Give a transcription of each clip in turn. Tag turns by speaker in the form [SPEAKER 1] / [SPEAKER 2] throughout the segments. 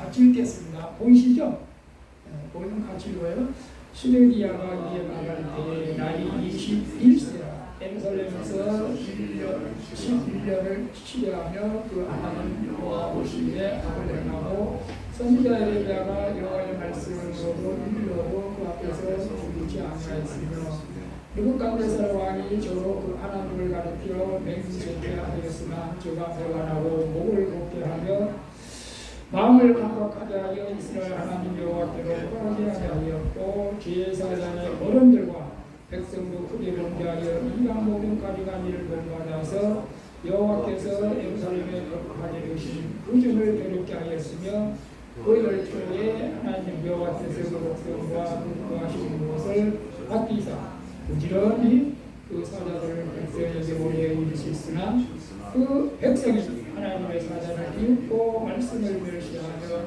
[SPEAKER 1] 같이 읽겠습니다. 보이시죠? 보이면 같이 읽어요. 시드기야가 이에 말할 때 나이 21세라 예루살렘에서 11년을 치료하며 그 하나님 여호와 보시기에 악을 행하고 선지자 에레미야가 여호와의 말씀으로도 일러도 그 앞에서 죽이지 아니하였으며 느부갓네살 왕이 저로 그 하나님을 가리켜 맹세케 하였으나 저가 배반하고 목을 곱게 하며 마음을 강박하게 하여 이스라엘 하나님 여호와께로 돌아오게 하였고 제사장의 어른들과 백성도 크게 범죄하여 이방 모든 가리간 일을 본받아서 여호와께서 예루살렘에 거룩하게 되신 그 점을 괴롭게 하였으며 그 열조에 하나님 여호와께서 그 백성과 근거하신 것을 아끼사 부지런히 그 사자들을 백성에게 오래 이르셨으나 그 백성이 하나님의 사자를 비웃고 말씀을 멸시하며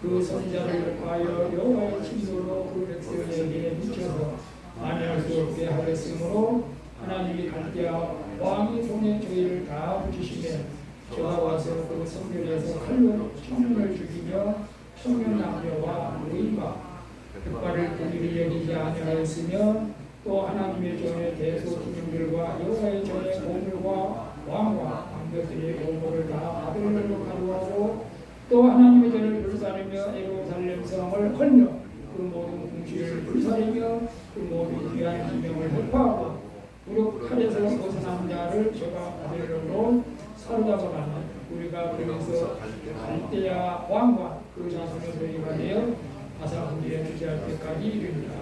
[SPEAKER 1] 그 선자를 욕하여 여호와의 진노로 그 백성에게 미쳐서 만회할 수 없게 하였으므로 하나님이 갈대아 왕이 손에 저희를 다 붙이시며 저가 와서 그 성전에서 칼로 청년을 죽이며 청년 남녀와 노인과 백발을 공의를 여기지 아니하였으며 또 하나님의 전의 대소 주민들과 여호와의 전의 보물과 왕과 왕들의 보물을 다 바벨론으로 가져가고 또 하나님의 전을 불사르며 예루살렘 성을 헐며 그 모든 궁시를 불사르며 그 모든 귀한 기명을 획파하고 무릎 칼에서 벗어난 자를 저가 바벨론으로 사로잡아가며 우리가 거기서 갈대아 왕과 그 자손의 소리가 되어 바사군지에 주재할 때까지 이릅니다.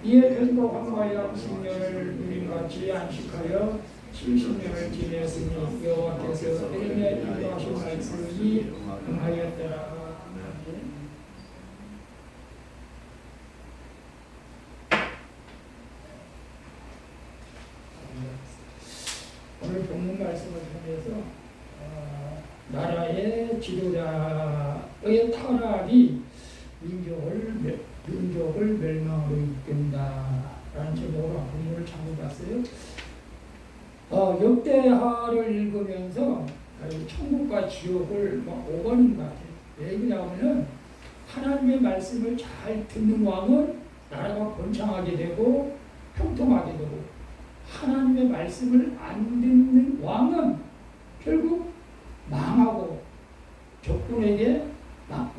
[SPEAKER 1] 이에 편과 황과의 10년을 누림같이 안식하여 70년을 지냈으니 여호와께서 에레미야에 인도하신 말씀이 응하였더라. 오늘 본문 말씀을 통해서 나라의 지도자의 타락이 민족을 멸망으로 이끈다라는 제목으로 본문을 참고봤어요. 역대하를 읽으면서 천국과 지옥을 오가는 것 같아요. 왜 그러냐면 하나님의 말씀을 잘 듣는 왕은 나라가 번창하게 되고 형통하게 되고 하나님의 말씀을 안 듣는 왕은 결국 망하고 적군에게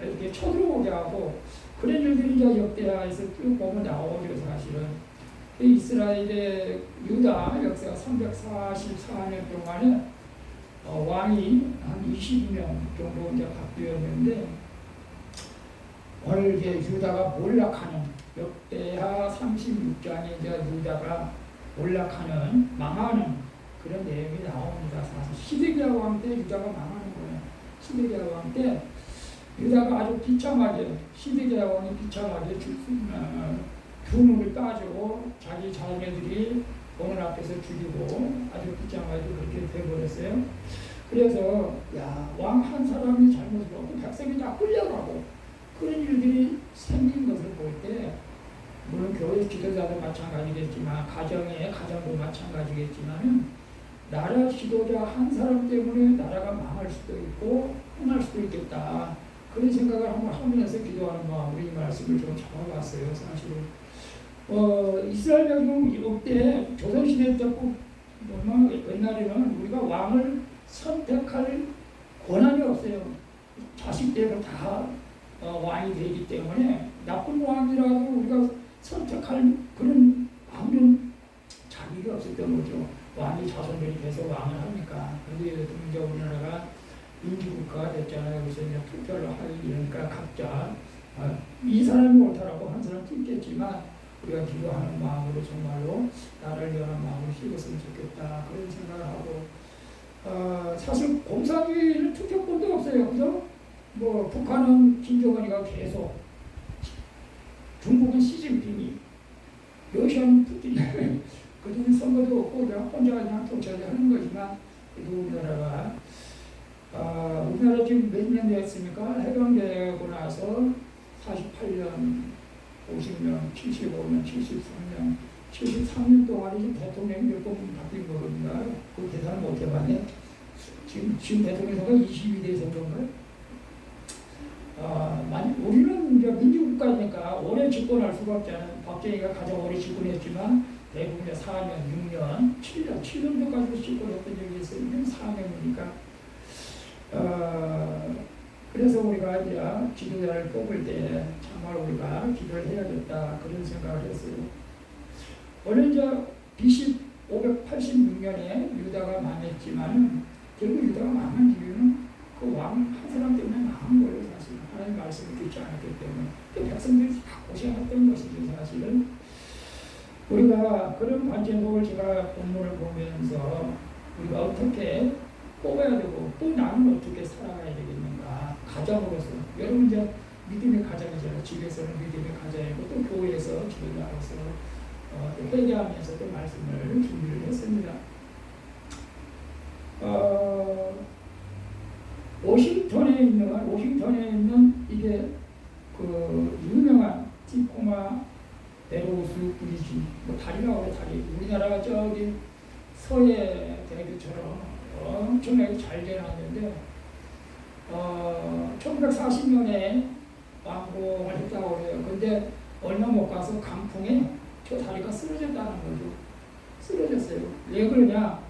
[SPEAKER 1] 이렇게 쳐들어오게 하고 그런 일들이 이제 역대하에서 쭉 보면 나오죠. 사실은 이스라엘의 유다 역사가 344년 동안에 왕이 한 20명 정도 이제 바뀌었는데 오늘 이제 유다가 몰락하는 역대하 36장에 이제 유다가 몰락하는 망하는 그런 내용이 나옵니다. 사실 시드기야 왕 때 유다가 망하는 거예요. 시드기야 왕 때 유다가 아주 비참하게 시드기야 왕이 비참하게 두눈을 따지고 자기 자녀들이 오늘 앞에서 죽이고 아주 비참하게 그렇게 돼버렸어요. 그래서 왕 한 사람이 잘못을 하고 백성이 다 끌려가고 그런 일들이 생긴 것을 볼 때 물론 교회 지도자도 마찬가지겠지만 가정도 마찬가지겠지만 나라 지도자 한 사람 때문에 나라가 망할 수도 있고 흥할 수도 있겠다. 그런 생각을 한번 하면서 기도하는 마음으로 이 말씀을 좀 잡아봤어요. 사실 이스라엘 백성 역대 조선시대 때 옛날에는 우리가 왕을 선택할 권한이 없어요. 자식대로 다 왕이 되기 때문에 나쁜 왕이라도 우리가 선택할 그런 아무런 자격이 없었던 거죠. 왕이 자손들이 계속 왕을 하니까. 그런데 이제 우리나라가 민주국가가 됐잖아요. 그래서 이제 투표를 하니까 각자 이 사람이 옳다라고 한 사람 찍겠지만 우리가 기도하는 마음으로 정말로 나라를 위한 마음으로 쓰였으면 좋겠다. 그런 생각을 하고 사실 공산주의는 투표권도 없어요. 그죠? 북한은 김정은이가 계속 중국은 시진핑이 러시아는 푸틴이 그들은 선거도 없고 내가 혼자 그냥 통치하는 거지만 우리나라가 우리나라 지금 몇 년 됐습니까? 해방되고 나서 48년, 50년, 75년, 73년, 73년 동안에 지금 대통령이 몇 번 바뀐 겁니다. 그 계산을 못 해봤네. 지금 대통령 선거 22대 선거인가요? 민주국가니까 오래 집권할 수가 없잖아요. 박정희가 가장 오래 집권했지만 대부분의 4년, 6년, 7년도까지 집권했던 적이 있어요. 4년이니까. 그래서 우리가 이제 지도자를 뽑을 때 정말 우리가 기도를 해야겠다 그런 생각을 했어요. 원래 이제 BC 586년에 유다가 망했지만 결국 유다가 망한 이유는 그 왕 한 사람 때문에 망한 거예요. 사실 하나님 말씀을 듣지 않았기 때문에 그 백성들이 다 고생했던 것이죠. 사실은 우리가 그런 관점을 제가 본문을 보면서 우리가 어떻게 뽑아야 되고 또 나는 어떻게 살아가야 되겠는가. 가정으로서 여러분 이제 믿음의 가정이잖아요. 집에서는 믿음의 가정이고 또 교회에서 지도자로서 회개하면서 또 말씀을 준비를 했습니다. 워싱턴에 있는 이게 그 유명한 티코마 베로우스 브리지, 뭐 다리라고 해 다리. 우리나라 저기 서해 대교처럼 엄청나게 잘 되어놨는데 1940년에 완공을 했다고 해요. 근데 얼마 못 가서 강풍에 저 다리가 쓰러졌다는 거죠. 쓰러졌어요. 왜 그러냐?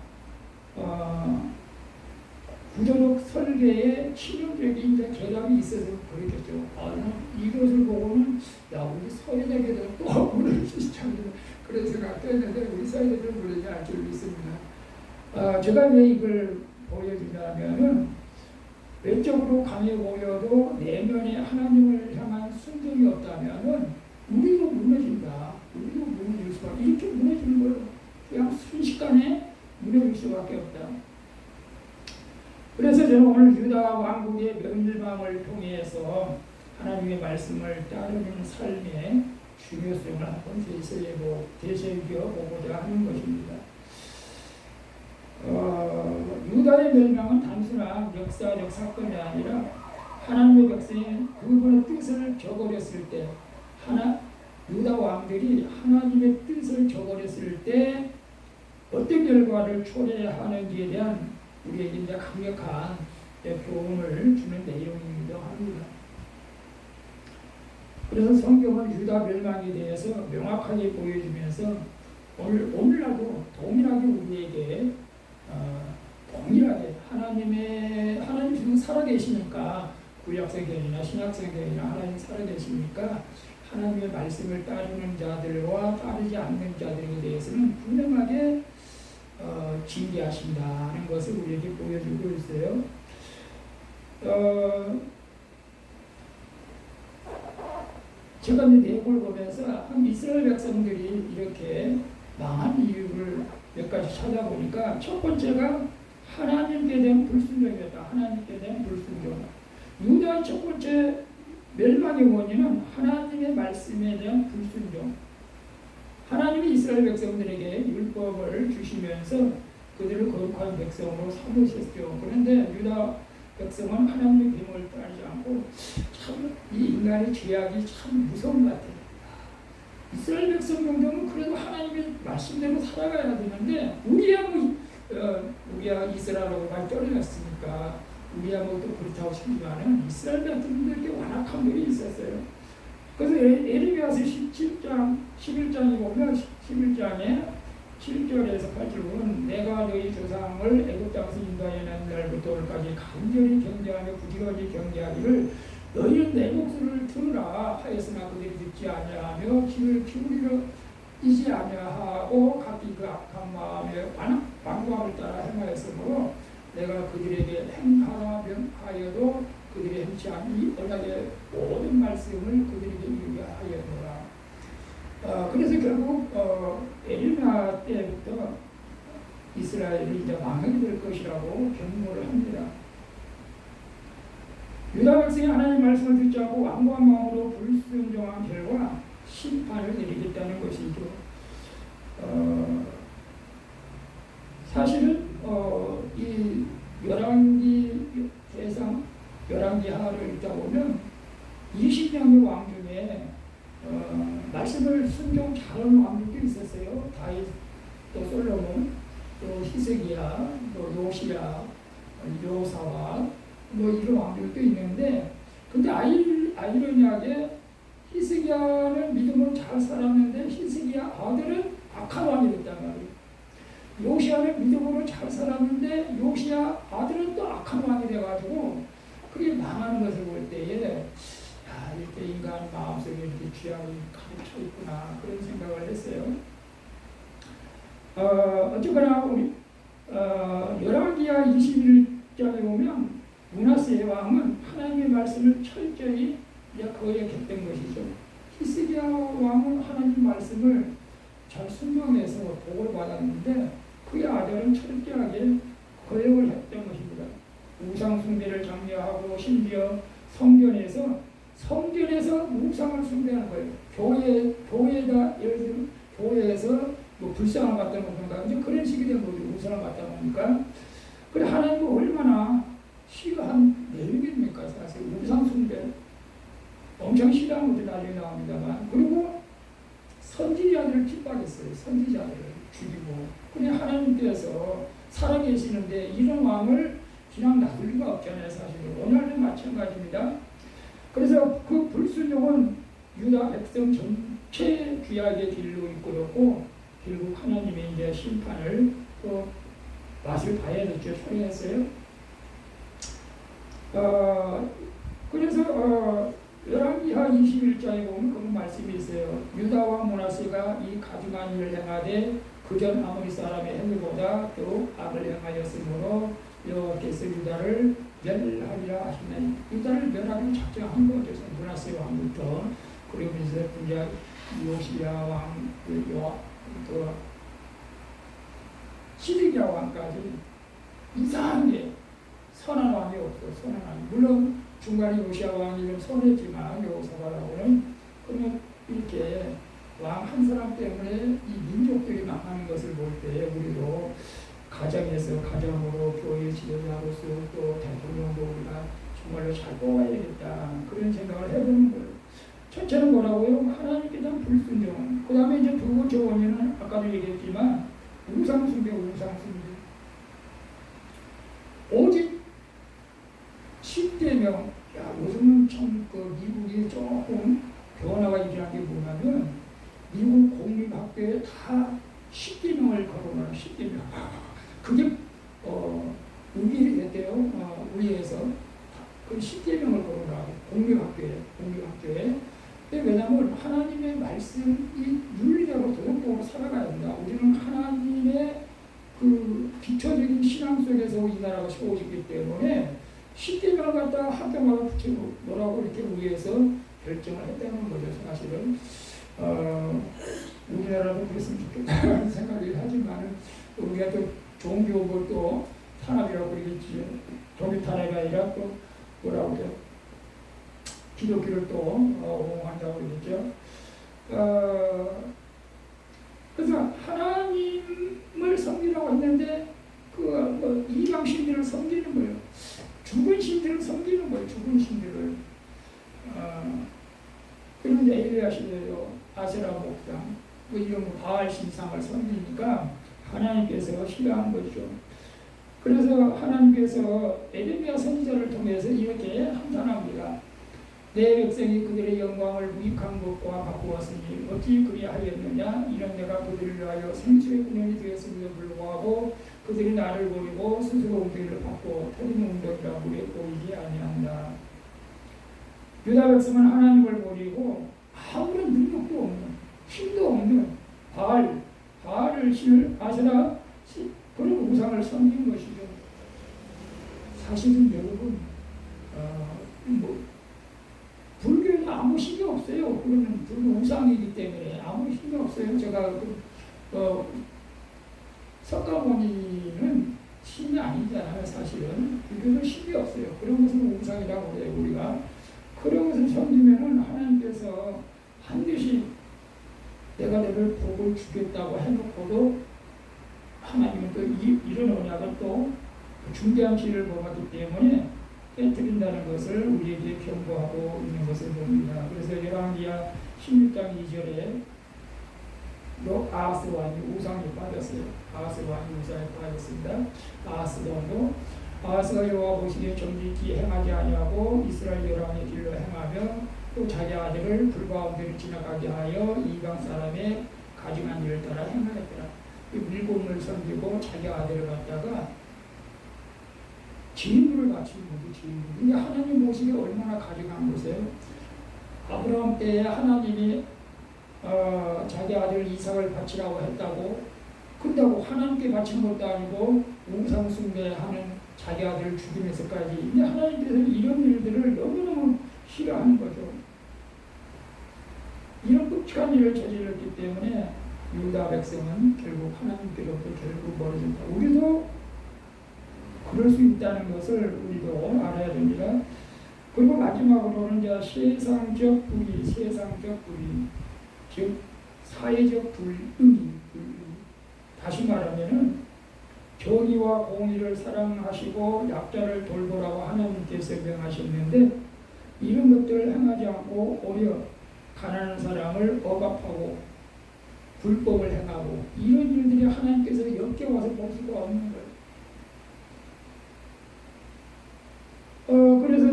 [SPEAKER 1] 구조적 설계에 치명적인 이제 결함이 있어서 그랬겠죠. 이것을 보고는 야 우리 서해대교도 또 무너지지 그런 생각도 했는데 우리 서해대교 무너지지 않을 줄 믿습니다. 제가 왜 이걸 보여주냐면은 외적으로 강해 보여도 내면에 하나님을 향한 순종이 없다면은 우리도 무너진다. 우리도 무너질 수밖에 이렇게 무너지는 거예요. 그냥 순식간에 무너질 수밖에 없다. 그래서 저는 오늘 유다 왕국의 멸망을 통해서 하나님의 말씀을 따르는 삶의 중요성을 한번 되새겨보고자 하는 것입니다. 유다의 멸망은 단순한 역사적 사건이 아니라 하나님의 백성이 그분의 뜻을 저버렸을 때 유다 왕들이 하나님의 뜻을 저버렸을 때 어떤 결과를 초래하는지에 대한 우리에게 이제 강력한 교훈을 주는 내용이기도 합니다. 그래서 성경은 유다 멸망에 대해서 명확하게 보여주면서 오늘날도 동일하게 우리에게 동일하게 하나님 지금 살아계시니까 구약성경이나 신약성경이나 하나님 살아계시니까 하나님의 말씀을 따르는 자들과 따르지 않는 자들에 대해서는 분명하게 징계하신다는 것을 우리에게 보여주고 있어요. 제가 이제 내용을 보면서 이스라엘 백성들이 이렇게 망한 이유를 몇 가지 찾아보니까 첫 번째가 하나님께 대한 불순종이었다. 하나님께 대한 불순종. 유다의 첫 번째 멸망의 원인은 하나님의 말씀에 대한 불순종. 하나님이 이스라엘 백성들에게 율법을 주시면서 그들을 거룩한 백성으로 삼으셨죠. 그런데 유다 백성은 하나님의 계명을 따르지 않고 참 이 인간의 죄악이 참 무서운 것 같아요. 이스라엘 백성 정도는 그래도 하나님의 말씀대로 살아가야 되는데 우리야 이스라엘하고만 떨어졌으니까 우리야 또 그렇다고 싶지만은 이스라엘 백성들에게 완악한 분이 있었어요. 그래서 에레미야서 11장에 보면 11장에 7절에서 8절 보면 내가 너희 조상을 애굽 땅에서 인도하여 날부터 오늘까지 간절히 경계하며 부지런히 경계하기를 너희는 내 목소리를 들으라 하였으나 그들이 듣지 아니하며 귀를 기울이지 아니하고 각기 그 악한 마음에 방광을 따라 행하였으므로 내가 그들에게 행하라 명하여도 그들이 행치 않니 언약의 모든 말씀을 그들에게 이루게 하였노라. 그래서 결국 에리미야 때부터 이스라엘이 이제 망하게 될 것이라고 경고를 합니다. 유다 백성이 하나님 말씀을 듣지 않고 완고한 마음으로 불순종한 결과 심판을 내리겠다는 것이죠. 사실은 이 열왕기 해상 열왕기 하를 읽다 보면 20명의 왕 중에 말씀을 순종 잘하는 왕들도 있었어요. 다윗, 또 솔로몬, 또 히스기야, 또 요시야, 요사와 뭐 이런 왕들도 있는데 근데 아이러니하게 히스기야는 믿음으로 잘 살았는데 히스기야 아들은 악한 왕이 됐단 말이에요. 요시야는 믿음으로 잘 살았는데 요시야 아들은 또 악한 왕이 돼가지고 그게 망하는 것을 볼 때에 야, 이렇게 인간 마음속에 이렇게 죄악이 가득 차 있구나 그런 생각을 했어요. 어쨌거나 우리 열왕기하 21장에 보면 므낫세 왕은 하나님의 말씀을 철저히 거역했던 것이죠. 히스기야 왕은 하나님 말씀을 잘 순종해서 복을 받았는데 그의 아들은 철저하게 거역을 했던 것입니다. 우상 숭배를 장려하고 심지어 성전에서 우상을 숭배하는 거예요. 교회에다 예를 들면 교회에서 뭐 불상을 갖다 놓는가 이제 그런 식이 된 거죠. 우상을 갖다 놓으니까 그래 하나님은 얼마나 싫어한 내용입니까? 사실 우상 숭배 엄청 싫어하는 것도 나중에 나옵니다만 그리고 선지자들을 핍박했어요. 선지자들을 죽이고 그냥 하나님께서 살아계시는데 이런 왕을 그냥 놔둘 리가 없잖아요. 사실은 오늘도 마찬가지입니다. 그래서 그 불순종은 유다 백성 전체 죄악의 길로 이끌었고 결국 하나님의 이제 심판을 또 맛을 봐야 됐죠. 처리했어요. 그래서 열왕기하 21장에 보면 그런 말씀이 있어요. 유다 왕 므낫세가 이 가증한 일을 행하되 그전 아모리 사람의 행위보다 더욱 악을 행하였으므로 여호와께서 유다를 멸하리라 하시나니 유다를 멸하기로 작정한 거죠. 므낫세 왕부터 그리고 이제 요시야 왕, 또 시드기야 왕까지 이상하게 선한 왕이 없어. 선한 왕. 물론 중간에 요시야 왕이 좀 선했지만 여호사밧하고는 그러면 이렇게 왕 한 사람 때문에 이 민족들이 망하는 것을 볼 때 우리도 가정으로 교회 지도자로서 또 대통령도 우리가 정말로 잘 뽑아야겠다 그런 생각을 해보는 거예요. 첫째는 뭐라고요? 하나님께 대한 불순종. 그 다음에 이제 두 번째 원인은 아까도 얘기했지만 우상숭배. 오직 10대명, 야, 요즘은 참 미국이 조금 변화가 일어난 게 뭐냐면 미국 공립학교에 다 10대명을 걸어놔요. 10대명. 그게 우리에 됐대요. 우리에서 그 10대명을 걸어놔요. 공립학교에. 왜냐하면 하나님의 말씀이 윤리대로 도덕적으로 살아가야 된다. 우리는 하나님의 그 기초적인 신앙 속에서 이 나라가 세워지기 때문에 10대명을 갖다가 학교마다 붙여놓으라고 이렇게 위해서 결정을 했다는 거죠. 사실은 우리나라도 그랬으면 좋겠다는 생각을 하지만 우리가 또 좋은 교육을 또 탄압이라고 그러겠지. 교육 탄압이 아니라 또 뭐라고 해요? 기독교를 또 옹호한다고 그러겠죠. 그래서 하나님을 섬기라고 했는데 이방 신들을 섬기는 거예요. 죽은 신들을 섬기는 거예요. 죽은 신들을. 그런 이제 엘리야 시대요. 아세라 목상 이런 바알 신상을 섬기니까 하나님께서 싫어한 거죠. 그래서 하나님께서 에레미야 선지자를 통해서 이렇게 한탄합니다. 내 백성이 그들의 영광을 무익한 것과 바꾸었으니 어찌 그리하였느냐. 이런 내가 그들을 위하여 생수의 군연이 되었음에도 불구하고 그들이 나를 버리고 스스로 웅덩이를 받고 터진 웅덩이라 물에 보이지 아니한다. 유다 백성은 하나님을 버리고 아무런 능력도 없는 힘도 없는 바알을 신을 아세라 그런 우상을 섬긴 것이죠. 사실은 여러분 불교는 아무 신경 없어요. 그러면 불교 우상이기 때문에 아무 신경 없어요. 제가 석가모니는 신이 아니잖아요. 사실은 불교는 신이 없어요. 그런 것은 우상이라고 해요. 우리가 그런 것을 섬기면은 하나님께서 반드시 내가 너를 복을 주겠다고 해놓고도 하나님은 또 이런 언약을 또 중대한 피해를 범하기 때문에 깨뜨린다는 것을 우리에게 경고하고 있는 것을 봅니다. 그래서 열왕기하 16장 2절에 아하스 왕이 우상에 빠졌어요. 아하스 왕이 우상에 빠졌습니다. 아하스가 여호와 보시기에 정직히 행하지 아니하고 이스라엘 여러 왕의 길로 행하며 또 자기 아들을 불과 엄대로 지나가게 하여 이방 사람의 가증한 일을 따라 행하였더라. 일곱을 섬기고 자기 아들을 갖다가 지인물을 바치는 거죠. 지인물. 근데 하나님 모습이 얼마나 가증한 거세요. 아브라함 때에 하나님이 자기 아들 이삭을 바치라고 했다고, 그렇다고 하나님께 바치는 것도 아니고 우상 숭배하는 자기 아들을 죽이면서까지. 근데 하나님께서는 이런 일들을 너무너무 싫어하는 거죠. 이런 끔찍한 일을 저질렀기 때문에 유다 백성은 결국 하나님께로부터 결국 멀어진다. 우리도 그럴 수 있다는 것을 우리도 알아야 됩니다. 그리고 마지막으로는 이제 세상적 불의, 즉 사회적 불의의. 다시 말하면은 정의와 공의를 사랑하시고 약자를 돌보라고 하나님께서 명하셨는데 이런 것들을 행하지 않고 오히려 가난한 사람을 억압하고 불법을 행하고 이런 일들이 하나님께서 역겨워서 볼 수가 없는 거예요. 그래서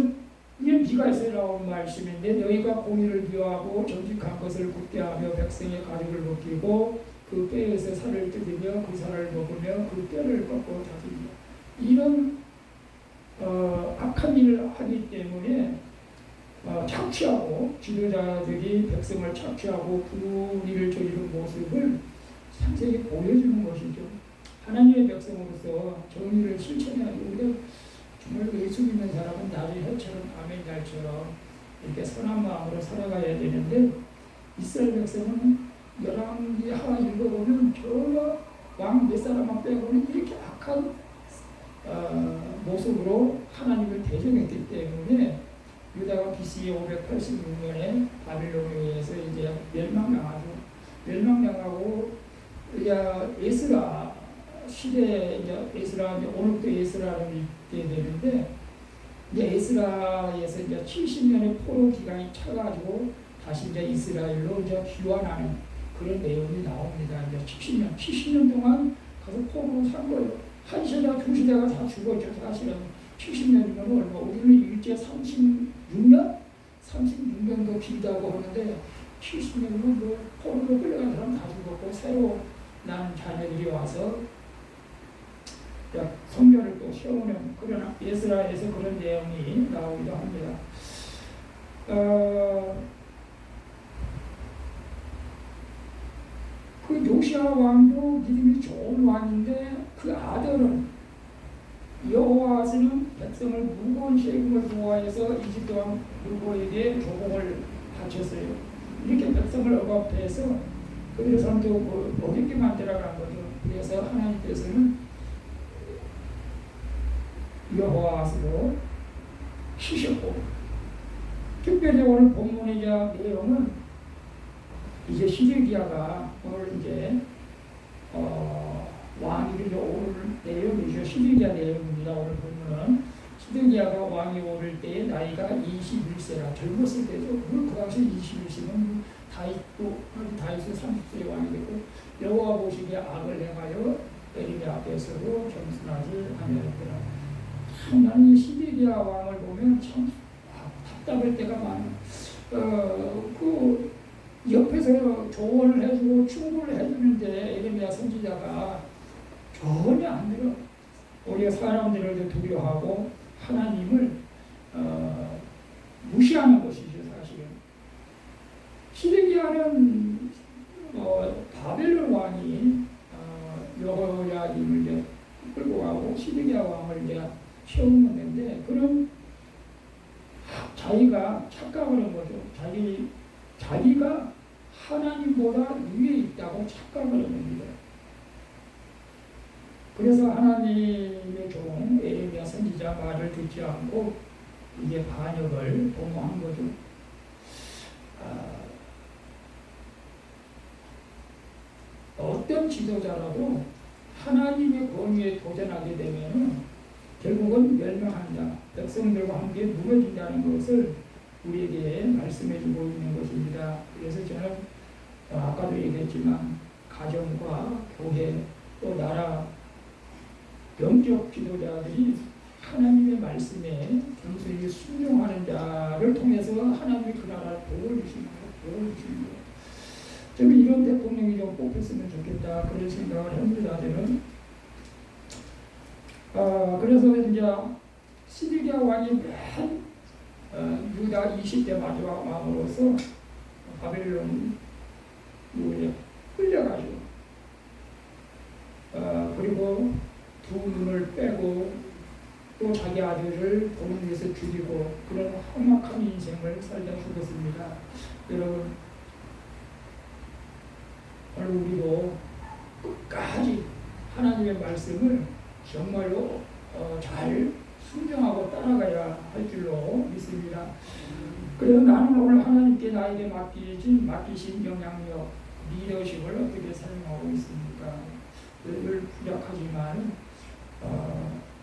[SPEAKER 1] 이런 비가 있어 나온 말씀인데 너희가 공의를 비하하고 정직한 것을 굳게 하며 백성의 가죽을 벗기고 그 뼈에서 살을 뜯으며 그 살을 먹으며 그 뼈를 꺾고 다지며 이런 악한 일을 하기 때문에 착취하고 지도자들이 백성을 착취하고 불의를 저지른 모습을 상세히 보여주는 것이죠. 하나님의 백성으로서 정의를 실천해야 되는데 정말 예수 믿는 사람은 낮의 해처럼 밤의 날처럼 이렇게 선한 마음으로 살아가야 되는데 이스라엘 백성은 열왕기 하나 읽어보면 저 왕 몇 사람만 빼고는 이렇게 악한 모습으로 하나님을 대적했기 때문에 유다가 BC 586년에 바빌론에 의해서 이제 멸망당하고 에스라 시대 이제 에스라 오늘부터 에스라를 읽게 되는데 이제 에스라에서 이제 70년의 포로 기간이 차가지고 다시 이제 이스라엘로 이제 귀환하는 그런 내용이 나옵니다. 이제 70년 동안 가서 포로로 산 거예요. 한 세대, 두 세대가 다 죽었죠. 사실은 70년이면 얼마? 우리는 일제 36년? 36년도 길다고 하는데 70년이면 뭐 포로로 끌려간 사람 다 죽었고 새로 난 자녀들이 와서 성전을 또 세우는 그런 에스라에서 그런 내용이 나오기도 합니다. 그 요시야 왕도 믿음이 좋은 왕인데 그 아들은 여호와스는 백성을 무거운 세금을 좋아해서 이집트 왕 물고에게 조공을 바쳤어요. 이렇게 백성을 억압해서 그들의 삶도 어렵게 만들어간 거죠. 그래서 하나님께서는 여호와스로 치셨고, 특별히 오늘 본문의 내용은 이제 시드기야가 오늘 이제 왕이 오를 내용이죠. 시드기야 내용입니다. 오늘 보면은 시드기야가 왕이 오를 때에 나이가 21세라 젊었을 때죠. 그 당시 21세면 다윗은 30세의 왕이 됐고 여호와 보시기에 악을 행하여 에리미 앞에서도 겸손하지 아니하였더라. 참 나는 이 시드기야 왕을 보면 참 답답할 때가 많아. 그 옆에서 조언을 해주고 충고를 해주는데 에레미야 선지자가 전혀 안 들어. 우리가 사람들을 두려워하고 하나님을 무시하는 것이죠. 사실은 시드기야는 바벨론 왕이 여호야김을 이제 끌고 가고 시드기야 왕을 이제 세우는데 그런 자기가 착각을 한 거죠. 자기가 하나님보다 위에 있다고 착각을 합니다. 그래서 하나님의 종 에레미야 선지자 말을 듣지 않고 이게 반역을 도모한 거죠. 어떤 지도자라도 하나님의 권위에 도전하게 되면 결국은 멸망한다. 백성들과 함께 무너진다는 것을 우리에게 말씀해주고 있는 것입니다. 그래서 저는 아까도 얘기했지만 가정과 교회 또 나라 영적 지도자들이 하나님의 말씀에 겸손히 순종하는 자를 통해서 하나님이 그 나라를 도와주시는 거예요. 좀 이런 대통령이 좀 뽑혔으면 좋겠다 그런 생각을 합니다. 저는. 그래서 이제 시드기야 왕이 맨 유다 20대 마지막 왕으로서 바벨론 끌려가지고 그리고 두 눈을 빼고 또 자기 아들을 돈을 위해서 죽이고 그런 험악한 인생을 살다 죽었습니다. 여러분 오늘 우리도 끝까지 하나님의 말씀을 정말로 잘 순종하고 따라가야 할 줄로 믿습니다. 그래서 나는 오늘 하나님께 나에게 맡기신 영향력, 리더십을 어떻게 사용하고 있습니까? 늘 부족하지만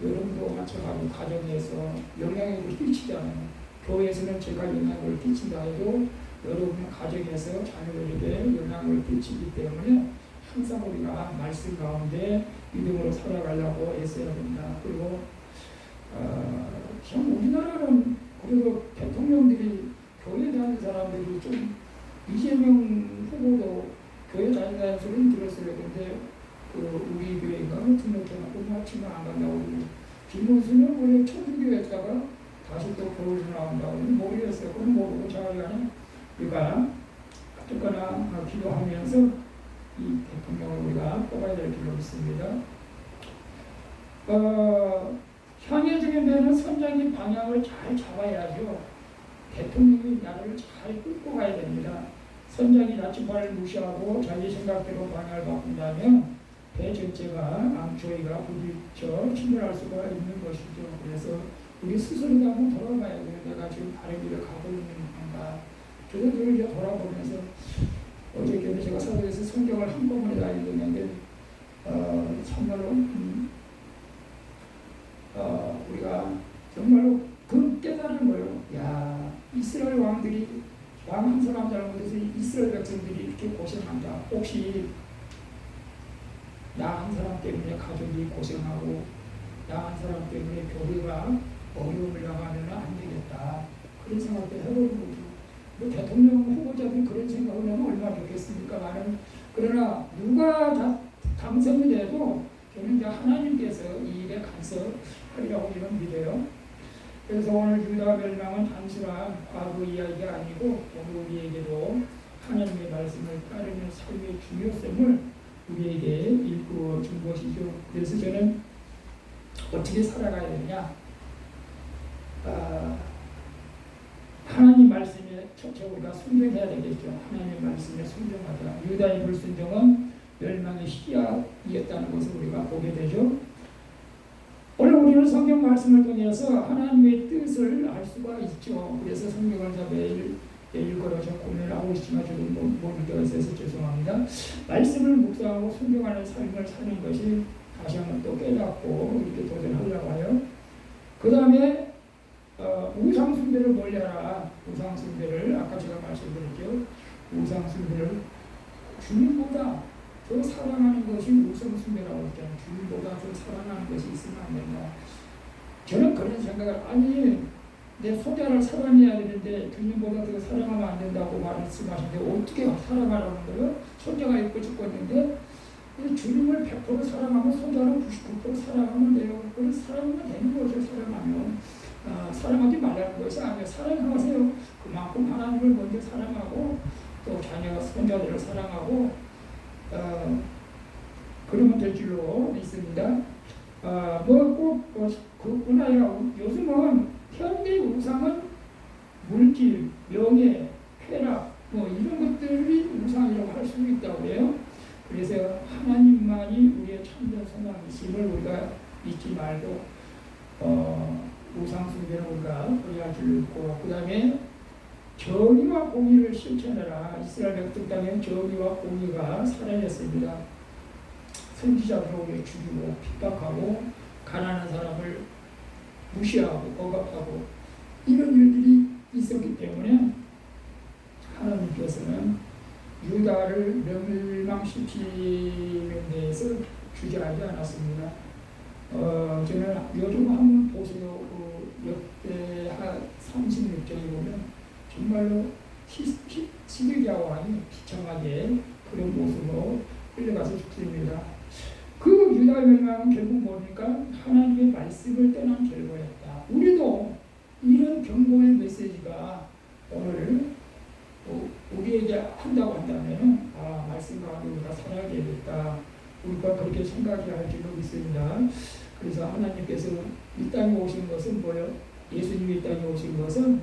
[SPEAKER 1] 여러분도 마찬가지로 가정에서 영향력을 끼치잖아요. 교회에서는 제가 영향력을 끼친다 해도 여러분 가정에서 자녀들에게 영향을 끼치기 때문에 항상 우리가 말씀 가운데 믿음으로 살아가려고 애써야 됩니다. 그리고 참 우리나라는 그래도 대통령들이 교회 다니는 사람들이 좀 이재명 후보도 교회 다닌다는 소리는 들었어요. 근데 우리 교회가 등록해놓고 마치면 안 간다고 그러고 김문수는 원래 천주교였다가 다시 또 교회로 나온다고 모르겠어요. 그건 모르고 자기가 우리가 어쨌거나 기도하면서 이 대통령을 우리가 뽑아야 될 줄로 믿습니다. 향해지는 데는 선장이 방향을 잘 잡아야죠. 대통령이 나라를 잘 끌고 가야 됩니다. 선장이 나침반을 무시하고 자기 생각대로 방향을 바꾼다면 배 전체가 암초이가 부딪혀 침몰할 수가 있는 것이죠. 그래서 우리 스스로도 한번 돌아봐야 돼요. 내가 지금 바른 길을 가고 있는 건가. 저도 늘 이제 돌아보면서 어저께는 제가 사도에서 성경을 한꺼번에 다 읽었는데 정말로 우리가 정말로 그 깨달은 거예요. 야, 이스라엘 왕들이 왕 한 사람 잘못해서 이스라엘 백성들이 이렇게 고생한다. 혹시 나 한 사람 때문에 가족이 고생하고 나 한 사람 때문에 교회가 어려움을 당하면 안 되겠다. 그런 생각도 해보는 거죠. 뭐 대통령 후보자들이 그런 생각을 하면 얼마나 좋겠습니까? 그러나 누가 당선이 돼도 저는 이제 하나님께서 이 일에 간섭하리라고 저는 믿어요. 그래서 오늘 유다 멸망은 단순한 과거 이야기가 아니고 오늘 우리에게도 하나님의 말씀을 따르는 삶의 중요성을 우리에게 일구어 준 것이죠. 그래서 저는 어떻게 살아가야 되냐? 하나님 말씀에 첫째 우리가 순종해야 되겠죠. 하나님 말씀에 순종하자. 유다의 불순종은 멸망의 시작이었다는 것을 우리가 보게 되죠. 오늘 우리는 성경 말씀을 통해서 하나님의 뜻을 알 수가 있죠. 그래서 성경을 다 매일 읽어서 고민을 하고 있지만 저는 못 읽어서 죄송합니다. 말씀을 묵상하고 순종하는 삶을 사는 것이 다시 한번 또 깨닫고 이렇게 도전하려고 해요. 그 다음에 우상숭배를 멀리하라. 우상숭배를 아까 제가 말씀드렸죠. 우상숭배를 주님보다 더 사랑하는 것이 우상숭배라고 했잖아요. 주님보다 더 사랑하는 것이 있으면 안 된다. 저는 그런 생각을 내 손자를 사랑해야 되는데 주님보다 더 사랑하면 안 된다고 말씀하시는데 어떻게 사랑하라는 거예요? 손자가 있고 죽었는데 주님을 100% 사랑하면 손자를 99% 사랑하면 돼요. 그걸 사랑하면 되는 거죠. 사랑하지 말라는 것이 아니에요. 사랑하세요. 그만큼 하나님을 먼저 사랑하고 또 자녀, 손자들을 사랑하고 그러면 될 줄로 믿습니다. 그뿐 아니라 요즘은 현대 우상은 물질, 명예, 쾌락 이런 것들이 우상이라고 할 수 있다고 해요. 그래서 하나님만이 우리의 참된 소망이심을 우리가 잊지 말고 우상숭배는 우리가 버려야 줄로 있고 그 다음에 정의와 공의를 실천해라. 이스라엘 백성 땅에 정의와 공의가 사라졌습니다. 선지자들을 죽이고 핍박하고 가난한 사람을 무시하고 억압하고 이런 일들이 있었기 때문에 하나님께서는 유다를 멸망시키는 데에서 주저하지 않았습니다. 저는 요즘 한번 보세요. 역대 한 36장에 보면 정말로 시드기야 왕이 비참하게 그런 모습으로 끌려가서 죽습니다. 그 유다의 멸망은 결국 뭡니까? 하나님의 말씀을 떠난 결과였다. 우리도 이런 경고의 메시지가 오늘 우리에게 한다고 한다면 말씀 가운데 우리가 살아야겠다. 우리가 그렇게 생각해야 할지도 있습니다. 그래서 하나님께서 이 땅에 오신 것은 뭐예요? 예수님이 이 땅에 오신 것은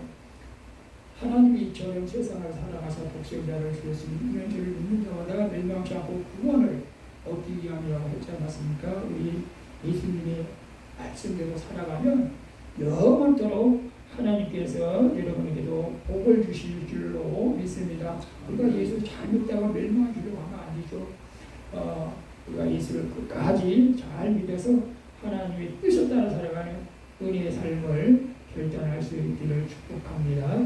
[SPEAKER 1] 하나님이 이처럼 세상을 살아가서 복생자를 주었으니 저를 믿는 자마다 멸망치 않고 구원을 얻기 위함이라고 했지 않았습니까? 우리 예수님의 말씀대로 살아가면 영원토록 하나님께서 여러분에게도 복을 주실 줄로 믿습니다. 우리가 예수 잘 믿다가 멸망하기로 하면 안 되죠. 우리가 예수를 끝까지 잘 믿어서 하나님의 뜻에 따라 살아가는 은혜의 삶을 결단할 수 있기를 축복합니다.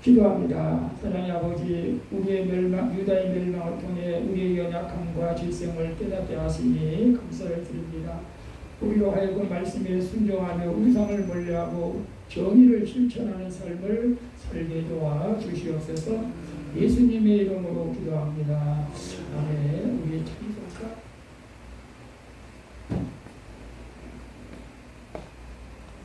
[SPEAKER 1] 기도합니다. 사랑의 아버지, 우리의 유다의 멸망을 통해 우리의 연약함과 질성을 깨닫게 하시니 감사를 드립니다. 우리로 하여금 말씀에 순종하며 우상을 멀리하고 정의를 실천하는 삶을 살게 도와 주시옵소서. 예수님의 이름으로 기도합니다. 아멘.